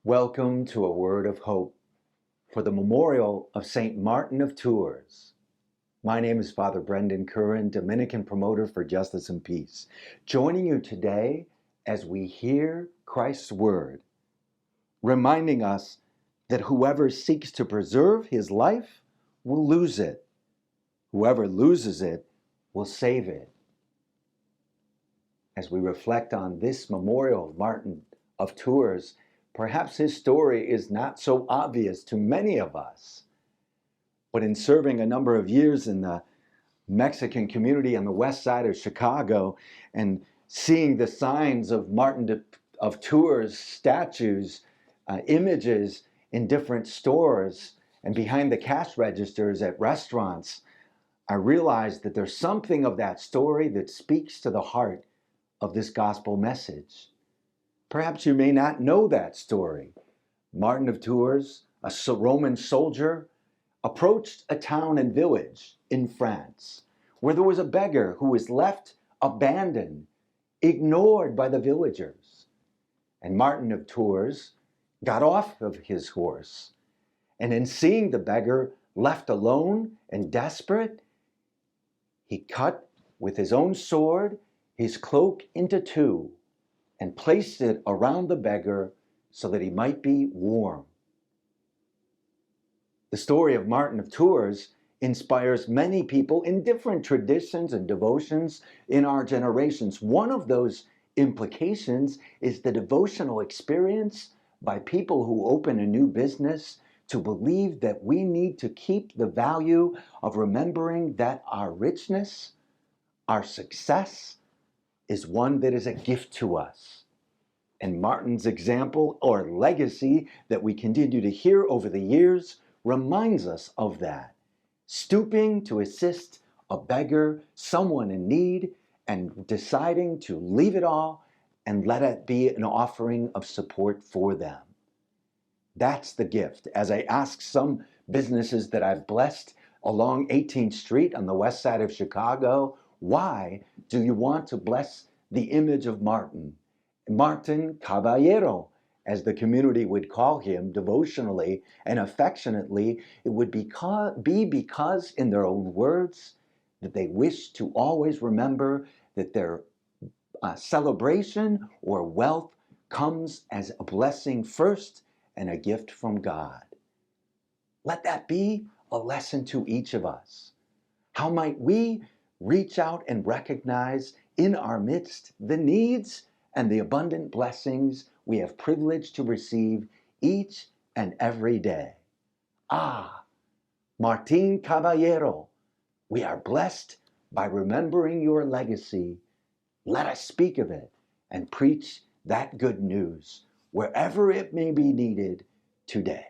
Welcome to a word of hope for the memorial of St. Martin of Tours. My name is Father Brendan Curran, Dominican promoter for justice and peace, joining you today as we hear Christ's word, reminding us that whoever seeks to preserve his life will lose it. Whoever loses it will save it. As we reflect on this memorial of Martin of Tours, perhaps his story is not so obvious to many of us. But in serving a number of years in the Mexican community on the west side of Chicago and seeing the signs of Martin of Tours statues, images in different stores and behind the cash registers at restaurants, I realized that there's something of that story that speaks to the heart of this gospel message. Perhaps you may not know that story. Martin of Tours, a Roman soldier, approached a town and village in France where there was a beggar who was left abandoned, ignored by the villagers. And Martin of Tours got off of his horse, and in seeing the beggar left alone and desperate, he cut with his own sword his cloak into two and placed it around the beggar so that he might be warm. The story of Martin of Tours inspires many people in different traditions and devotions in our generations. One of those implications is the devotional experience by people who open a new business to believe that we need to keep the value of remembering that our richness, our success, is one that is a gift to us. And Martin's example or legacy that we continue to hear over the years reminds us of that. Stooping to assist a beggar, someone in need, and deciding to leave it all and let it be an offering of support for them. That's the gift. As I ask some businesses that I've blessed along 18th Street on the west side of Chicago, why do you want to bless the image of Martin? Martin Caballero, as the community would call him devotionally and affectionately, it would be because, in their own words, that they wish to always remember that their celebration or wealth comes as a blessing first and a gift from God. Let that be a lesson to each of us. How might we reach out and recognize in our midst the needs and the abundant blessings we have privilege to receive each and every day? Martin Caballero, we are blessed by remembering your legacy. Let us speak of it and preach that good news wherever it may be needed today.